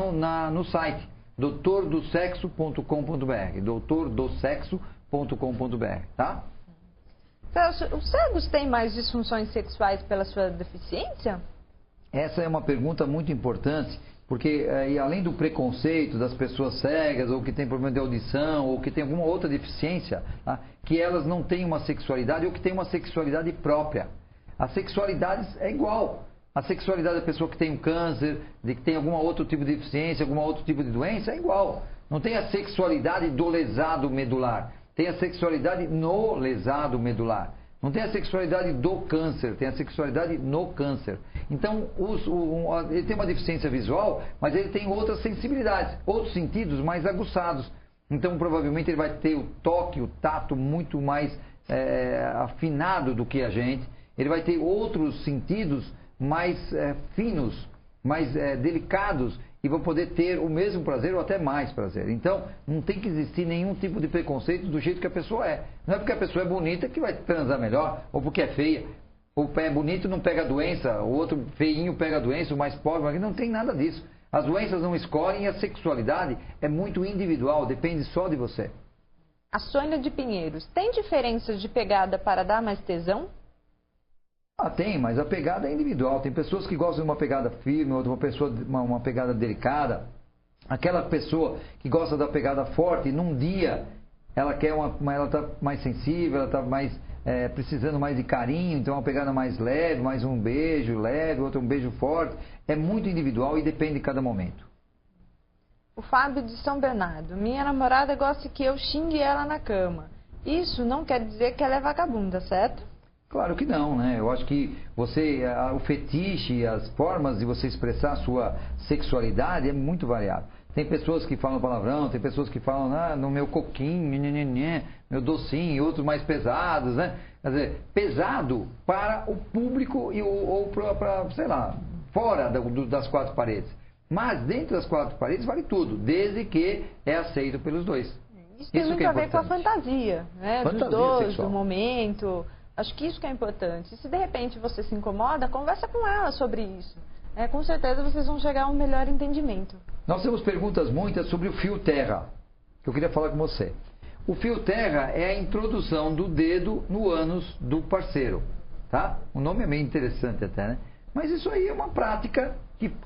no site doutordosexo.com.br, doutordosexo.com.br, tá? Os cegos têm mais disfunções sexuais pela sua deficiência? Essa é uma pergunta muito importante, porque além do preconceito das pessoas cegas, ou que tem problema de audição, ou que tem alguma outra deficiência, tá? Que elas não têm uma sexualidade ou que têm uma sexualidade própria. A sexualidade é igual. A sexualidade da pessoa que tem um câncer, de que tem algum outro tipo de deficiência, algum outro tipo de doença, é igual. Não tem a sexualidade do lesado medular. Tem a sexualidade no lesado medular. Não tem a sexualidade do câncer, tem a sexualidade no câncer. Então, ele tem uma deficiência visual, mas ele tem outras sensibilidades, outros sentidos mais aguçados. Então, provavelmente, ele vai ter o toque, o tato muito mais afinado do que a gente. Ele vai ter outros sentidos mais finos, mais delicados, e vão poder ter o mesmo prazer ou até mais prazer. Então, não tem que existir nenhum tipo de preconceito do jeito que a pessoa é. Não é porque a pessoa é bonita que vai transar melhor, ou porque é feia. O pé bonito não pega doença, o outro feinho pega doença, o mais pobre, não tem nada disso. As doenças não escolhem e a sexualidade é muito individual, depende só de você. A Sônia de Pinheiros, tem diferenças de pegada para dar mais tesão? Tem, mas a pegada é individual. Tem pessoas que gostam de uma pegada firme, outra uma pegada delicada. Aquela pessoa que gosta da pegada forte, num dia ela quer ela está mais sensível, ela está mais precisando mais de carinho, então uma pegada mais leve, mais um beijo leve, outro um beijo forte. É muito individual e depende de cada momento. O Fábio de São Bernardo. Minha namorada gosta que eu xingue ela na cama. Isso não quer dizer que ela é vagabunda, certo? Claro que não, né? Eu acho que o fetiche, as formas de você expressar a sua sexualidade é muito variável. Tem pessoas que falam palavrão, tem pessoas que falam no meu coquinho, meu docinho, e outros mais pesados, né? Quer dizer, pesado para o público ou para, sei lá, fora das quatro paredes. Mas dentro das quatro paredes vale tudo, desde que é aceito pelos dois. Isso tem muito a ver com a fantasia, né? Dos dois, sexual. Do momento. Acho que isso que é importante. Se de repente você se incomoda, conversa com ela sobre isso. Com certeza vocês vão chegar a um melhor entendimento. Nós temos perguntas muitas sobre o fio terra, que eu queria falar com você. O fio terra é a introdução do dedo no ânus do parceiro, tá? O nome é meio interessante até, né? Mas isso aí é uma prática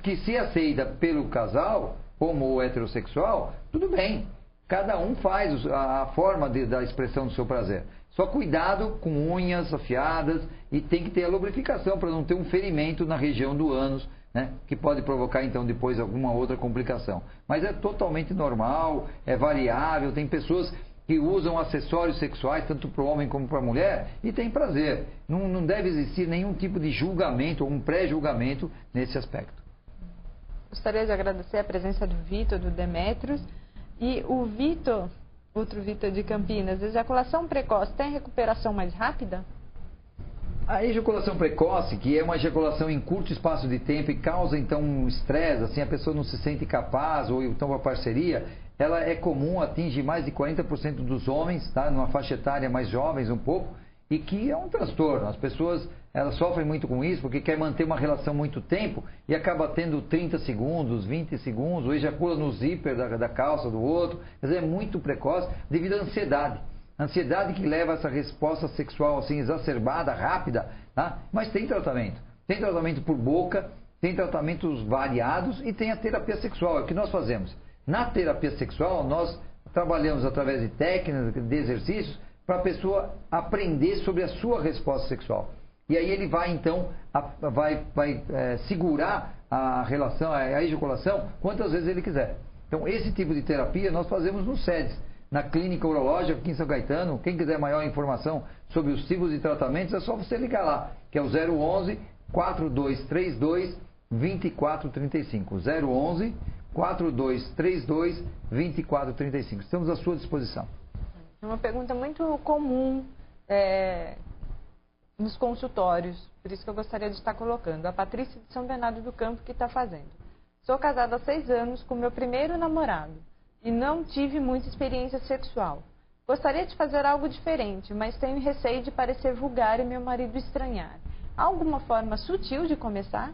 que se aceita pelo casal, homo ou heterossexual, tudo bem. Cada um faz a forma da expressão do seu prazer. Só cuidado com unhas afiadas e tem que ter a lubrificação para não ter um ferimento na região do ânus, né, que pode provocar então depois alguma outra complicação. Mas é totalmente normal, é variável, tem pessoas que usam acessórios sexuais tanto para o homem como para a mulher e tem prazer. Não deve existir nenhum tipo de julgamento ou um pré-julgamento nesse aspecto. Gostaria de agradecer a presença do Vitor, do Demetrios, e o Vitor, outro Vitor de Campinas. Ejaculação precoce tem recuperação mais rápida? A ejaculação precoce, que é uma ejaculação em curto espaço de tempo e causa então um estresse, assim a pessoa não se sente capaz ou então uma parceria, ela é comum, atinge mais de 40% dos homens, tá? Numa faixa etária mais jovens um pouco, e que é um transtorno. As pessoas elas sofrem muito com isso porque quer manter uma relação muito tempo e acaba tendo 30 segundos, 20 segundos, ou ejacula no zíper da calça do outro. Quer dizer, é muito precoce devido à ansiedade. Ansiedade que leva a essa resposta sexual assim exacerbada, rápida, tá? Mas tem tratamento. Tem tratamento por boca, tem tratamentos variados e tem a terapia sexual. É o que nós fazemos. Na terapia sexual, nós trabalhamos através de técnicas, de exercícios, para a pessoa aprender sobre a sua resposta sexual. E aí ele vai, então, segurar a relação, a ejaculação, quantas vezes ele quiser. Então, esse tipo de terapia nós fazemos no SEDES, na Clínica Urológica aqui em São Caetano. Quem quiser maior informação sobre os tipos de tratamentos, é só você ligar lá, que é o 011 4232 2435. 011 4232 2435. Estamos à sua disposição. Uma pergunta muito comum nos consultórios, por isso que eu gostaria de estar colocando. A Patrícia de São Bernardo do Campo que está fazendo. Sou casada há 6 anos com meu primeiro namorado e não tive muita experiência sexual. Gostaria de fazer algo diferente, mas tenho receio de parecer vulgar e meu marido estranhar. Há alguma forma sutil de começar?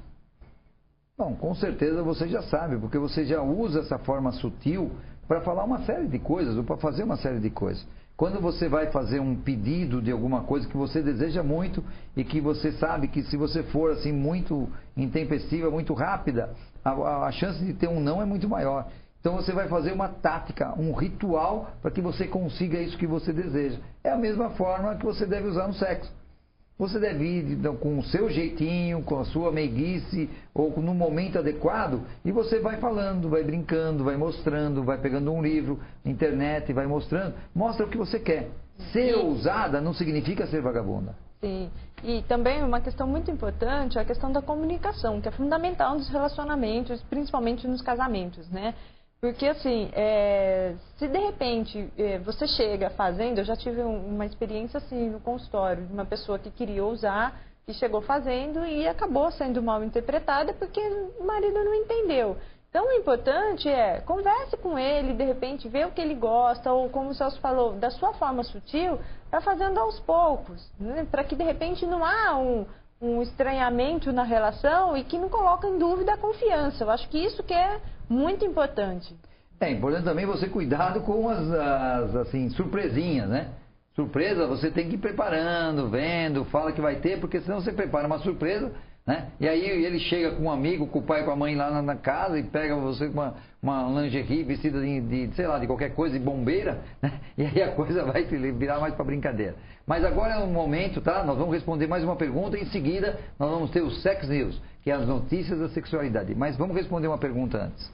Bom, com certeza você já sabe, porque você já usa essa forma sutil para falar uma série de coisas, ou para fazer uma série de coisas. Quando você vai fazer um pedido de alguma coisa que você deseja muito e que você sabe que se você for assim muito intempestiva, muito rápida, a chance de ter um não é muito maior. Então você vai fazer uma tática, um ritual para que você consiga isso que você deseja. É a mesma forma que você deve usar no sexo. Você deve ir com o seu jeitinho, com a sua meiguice, ou no momento adequado, e você vai falando, vai brincando, vai mostrando, vai pegando um livro, internet, vai mostrando. Mostra o que você quer. Ser ousada não significa ser vagabunda. Sim, e também uma questão muito importante é a questão da comunicação, que é fundamental nos relacionamentos, principalmente nos casamentos, né? Porque, assim, se de repente você chega fazendo, eu já tive uma experiência assim no consultório, de uma pessoa que queria usar, que chegou fazendo e acabou sendo mal interpretada porque o marido não entendeu. Então, o importante é, converse com ele, de repente, vê o que ele gosta, ou como o Celso falou, da sua forma sutil, vai fazendo aos poucos, né? Para que, de repente, não há um estranhamento na relação e que não coloca em dúvida a confiança. Eu acho que isso que é muito importante. É importante também você cuidado com as assim, surpresinhas, né? Surpresa você tem que ir preparando, vendo, fala que vai ter, porque senão você prepara uma surpresa, né? E aí ele chega com um amigo, com o pai e com a mãe lá na casa e pega você com uma lingerie vestida sei lá, de qualquer coisa, de bombeira, né? E aí a coisa vai virar mais para brincadeira. Mas agora é o momento, tá? Nós vamos responder mais uma pergunta e em seguida nós vamos ter o Sex News, que é as notícias da sexualidade. Mas vamos responder uma pergunta antes.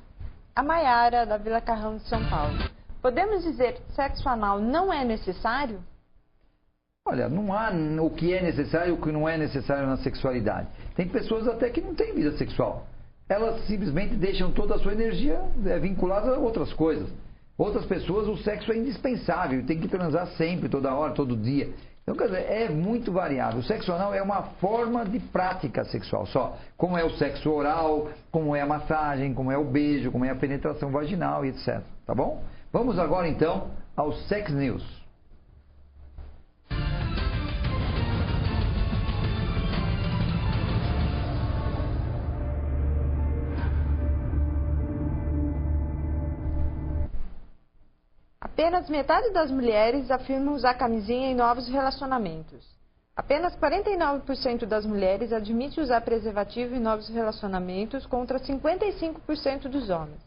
A Maiara, da Vila Carrão de São Paulo. Podemos dizer que sexo anal não é necessário? Olha, não há o que é necessário e o que não é necessário na sexualidade. Tem pessoas até que não têm vida sexual. Elas simplesmente deixam toda a sua energia vinculada a outras coisas. Outras pessoas, o sexo é indispensável, tem que transar sempre, toda hora, todo dia. Então, quer dizer, é muito variável. O sexo anal é uma forma de prática sexual só. Como é o sexo oral, como é a massagem, como é o beijo, como é a penetração vaginal e etc. Tá bom? Vamos agora, então, ao Sex News. Apenas metade das mulheres afirma usar camisinha em novos relacionamentos. Apenas 49% das mulheres admite usar preservativo em novos relacionamentos contra 55% dos homens.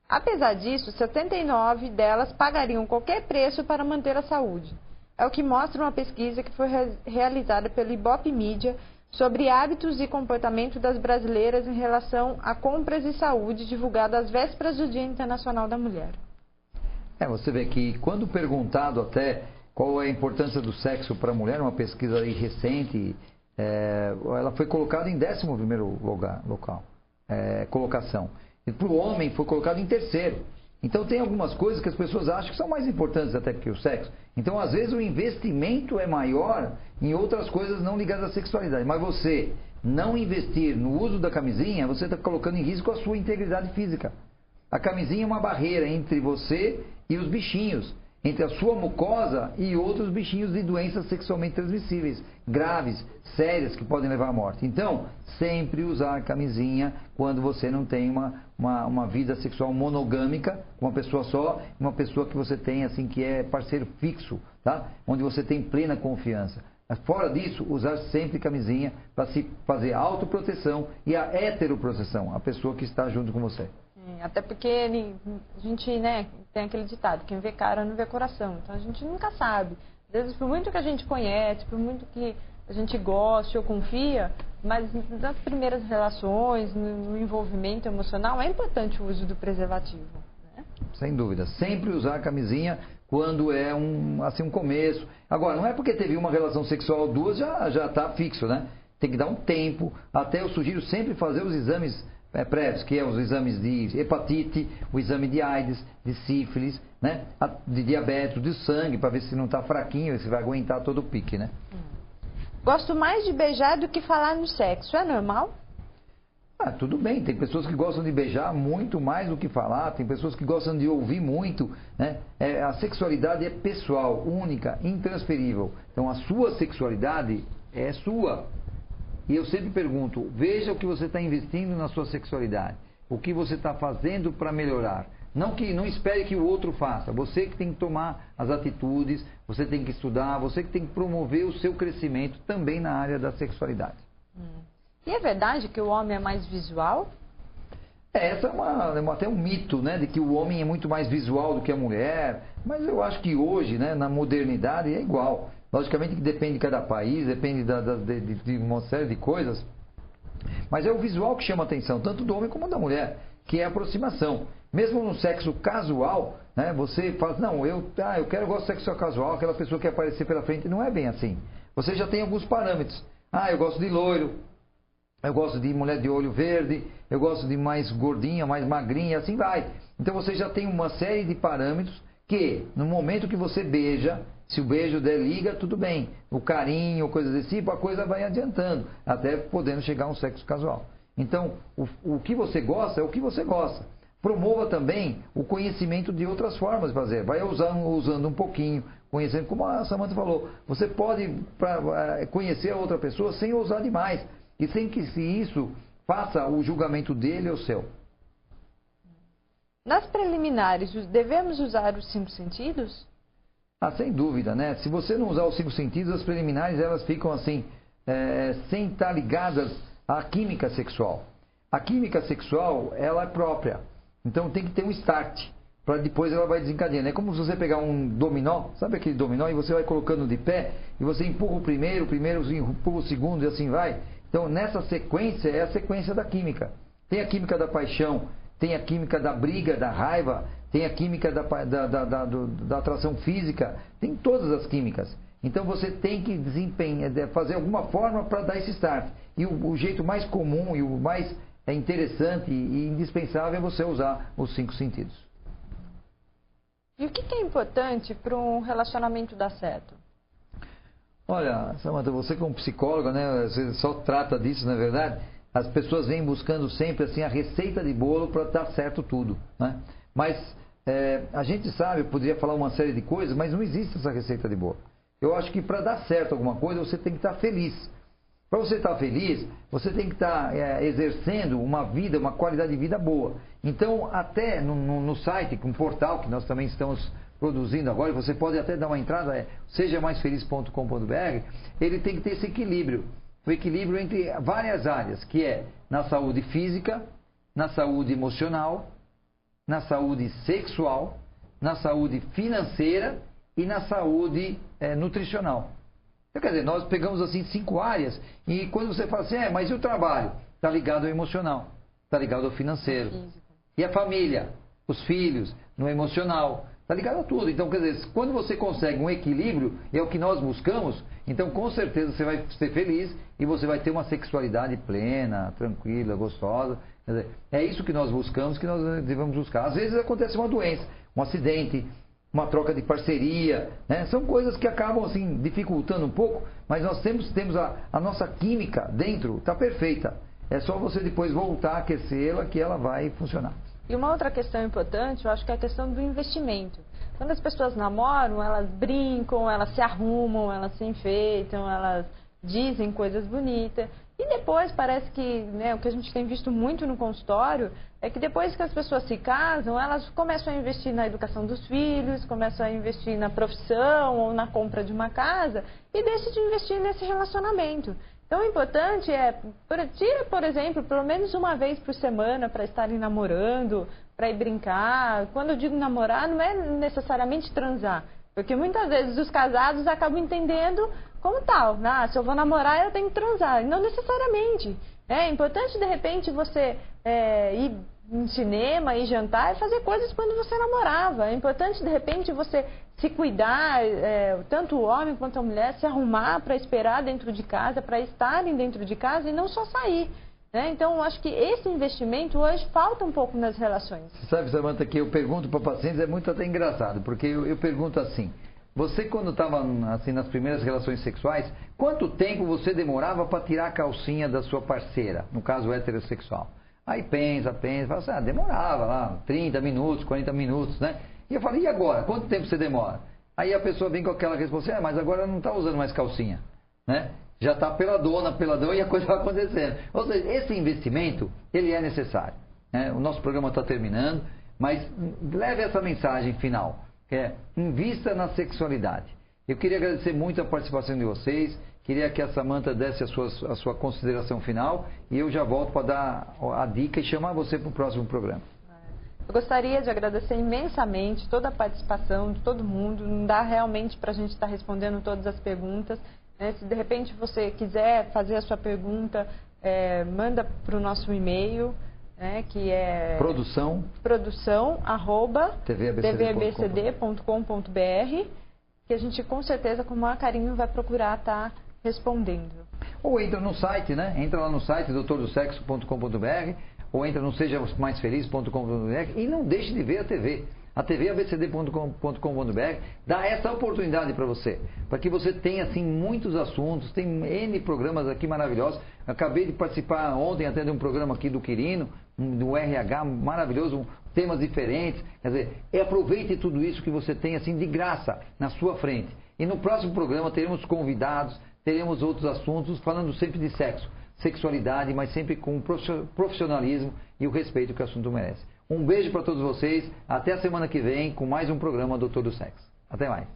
Apesar disso, 79% delas pagariam qualquer preço para manter a saúde. É o que mostra uma pesquisa que foi realizada pelo Ibope Mídia sobre hábitos e comportamento das brasileiras em relação a compras e saúde, divulgada às vésperas do Dia Internacional da Mulher. Você vê que quando perguntado até qual é a importância do sexo para a mulher, uma pesquisa aí recente, ela foi colocada em 11º colocação. E para o homem foi colocado em 3º. Então tem algumas coisas que as pessoas acham que são mais importantes até que o sexo. Então às vezes o investimento é maior em outras coisas não ligadas à sexualidade. Mas você não investir no uso da camisinha, você está colocando em risco a sua integridade física. A camisinha é uma barreira entre você e os bichinhos, entre a sua mucosa e outros bichinhos de doenças sexualmente transmissíveis, graves, sérias, que podem levar à morte. Então, sempre usar camisinha quando você não tem uma vida sexual monogâmica, com uma pessoa só, uma pessoa que você tem, assim, que é parceiro fixo, tá? Onde você tem plena confiança. Fora disso, usar sempre camisinha para se fazer a autoproteção e a heteroproteção, a pessoa que está junto com você. Até porque a gente, né, tem aquele ditado, quem vê cara não vê coração. Então a gente nunca sabe. Às vezes, por muito que a gente conhece, por muito que a gente goste ou confia, mas nas primeiras relações, no envolvimento emocional, é importante o uso do preservativo. Né? Sem dúvida. Sempre usar a camisinha quando é um começo. Agora, não é porque teve uma relação sexual, duas, já está fixo, né? Tem que dar um tempo. Até eu sugiro sempre fazer os exames prévios, que é os exames de hepatite, o exame de AIDS, de sífilis, né? De diabetes, de sangue, para ver se não está fraquinho, se vai aguentar todo o pique, né? Gosto mais de beijar do que falar no sexo, é normal? Tudo bem, tem pessoas que gostam de beijar muito mais do que falar, tem pessoas que gostam de ouvir muito, né? A sexualidade é pessoal, única, intransferível. Então a sua sexualidade é sua. E eu sempre pergunto, veja o que você está investindo na sua sexualidade. O que você está fazendo para melhorar. Não espere que o outro faça. Você que tem que tomar as atitudes, você tem que estudar, você que tem que promover o seu crescimento também na área da sexualidade. E é verdade que o homem é mais visual? Essa é até um mito, né? De que o homem é muito mais visual do que a mulher. Mas eu acho que hoje, né, na modernidade, é igual. Logicamente que depende de cada país, depende de uma série de coisas. Mas é o visual que chama a atenção, tanto do homem como da mulher, que é a aproximação. Mesmo no sexo casual, né, você fala, não, eu gosto de sexo casual, aquela pessoa que quer aparecer pela frente. Não é bem assim. Você já tem alguns parâmetros. Eu gosto de loiro, eu gosto de mulher de olho verde, eu gosto de mais gordinha, mais magrinha, assim vai. Então você já tem uma série de parâmetros que, no momento que você beija, se o beijo der liga, tudo bem. O carinho, coisas desse tipo, a coisa vai adiantando, até podendo chegar a um sexo casual. Então, o que você gosta é o que você gosta. Promova também o conhecimento de outras formas de fazer. Vai usando um pouquinho, conhecendo, como a Samantha falou. Você pode conhecer a outra pessoa sem ousar demais. E sem que isso faça o julgamento dele ou seu. Nas preliminares, devemos usar os 5 sentidos? Sem dúvida, né? Se você não usar os 5 sentidos, as preliminares elas ficam assim, sem estar ligadas à química sexual. A química sexual, ela é própria. Então tem que ter um start, para depois ela vai desencadeando. É como se você pegar um dominó, sabe aquele dominó, e você vai colocando de pé, e você empurra o primeiro empurra o segundo, e assim vai. Então nessa sequência é a sequência da química. Tem a química da paixão, tem a química da briga, da raiva, tem a química da atração física, tem todas as químicas. Então você tem que fazer alguma forma para dar esse start. E o jeito mais comum e o mais interessante e indispensável é você usar os 5 sentidos. E o que é importante para um relacionamento dar certo? Olha, Samantha, você como psicóloga, né, você só trata disso, na verdade. As pessoas vêm buscando sempre assim a receita de bolo para dar certo tudo, né? Mas a gente sabe, eu poderia falar uma série de coisas, mas não existe essa receita de bolo. Eu acho que para dar certo alguma coisa, você tem que estar feliz. Para você estar feliz, você tem que estar exercendo uma vida, uma qualidade de vida boa. Então, até no site, um portal que nós também estamos produzindo agora, você pode até dar uma entrada, sejamaisfeliz.com.br, ele tem que ter esse equilíbrio. O equilíbrio entre várias áreas, que é na saúde física, na saúde emocional, na saúde sexual, na saúde financeira e na saúde nutricional. Então, quer dizer, nós pegamos assim 5 áreas e quando você fala assim, mas e o trabalho? Está ligado ao emocional, está ligado ao financeiro. E a família, os filhos, no emocional, está ligado a tudo. Então, quer dizer, quando você consegue um equilíbrio, é o que nós buscamos, então com certeza você vai ser feliz e você vai ter uma sexualidade plena, tranquila, gostosa. Quer dizer, é isso que nós buscamos, que nós devemos buscar. Às vezes acontece uma doença, um acidente, uma troca de parceria, né? São coisas que acabam assim dificultando um pouco, mas nós temos a nossa química dentro, está perfeita. É só você depois voltar a aquecê-la que ela vai funcionar. E uma outra questão importante, eu acho que é a questão do investimento. Quando as pessoas namoram, elas brincam, elas se arrumam, elas se enfeitam, elas dizem coisas bonitas. E depois parece que, né, o que a gente tem visto muito no consultório é que depois que as pessoas se casam, elas começam a investir na educação dos filhos, começam a investir na profissão ou na compra de uma casa e deixam de investir nesse relacionamento. Então, o importante é, tira, por exemplo, pelo menos uma vez por semana para estarem namorando, para ir brincar. Quando eu digo namorar, não é necessariamente transar, porque muitas vezes os casados acabam entendendo como tal. Se eu vou namorar, eu tenho que transar. Não necessariamente. É importante, de repente, você ir em cinema, ir jantar e fazer coisas quando você namorava. É importante, de repente, você se cuidar, tanto o homem quanto a mulher, se arrumar para esperar dentro de casa, para estarem dentro de casa e não só sair. Né? Então, eu acho que esse investimento hoje falta um pouco nas relações. Sabe, Samantha, que eu pergunto para pacientes, é muito até engraçado, porque eu pergunto assim, você quando estava assim, nas primeiras relações sexuais, quanto tempo você demorava para tirar a calcinha da sua parceira, no caso heterossexual? Aí pensa, fala assim, demorava lá 30 minutos, 40 minutos, né? E eu falei, e agora? Quanto tempo você demora? Aí a pessoa vem com aquela resposta, mas agora não está usando mais calcinha, né? Já está peladão e a coisa vai acontecendo. Ou seja, esse investimento, ele é necessário. Né? O nosso programa está terminando, mas leve essa mensagem final, que é, invista na sexualidade. Eu queria agradecer muito a participação de vocês, queria que a Samantha desse a sua consideração final e eu já volto para dar a dica e chamar você para o próximo programa. Eu gostaria de agradecer imensamente toda a participação de todo mundo, não dá realmente para a gente estar respondendo todas as perguntas. Se de repente você quiser fazer a sua pergunta, manda para o nosso e-mail, que é produção@tvabcd.com.br, que a gente com certeza com o maior carinho vai procurar estar respondendo. Ou entra no site, né? Entra lá no site doutordosexo.com.br ou entra no sejamaisfeliz.com.br e não deixe de ver a TV. A TV abcd.com.br dá essa oportunidade para você, para que você tenha assim muitos assuntos, tem N programas aqui maravilhosos. Acabei de participar ontem até de um programa aqui do Quirino, do RH maravilhoso, temas diferentes. Quer dizer, aproveite tudo isso que você tem assim de graça na sua frente. E no próximo programa teremos convidados, teremos outros assuntos, falando sempre de sexo, sexualidade, mas sempre com profissionalismo e o respeito que o assunto merece. Um beijo para todos vocês. Até a semana que vem com mais um programa Doutor do Sexo. Até mais.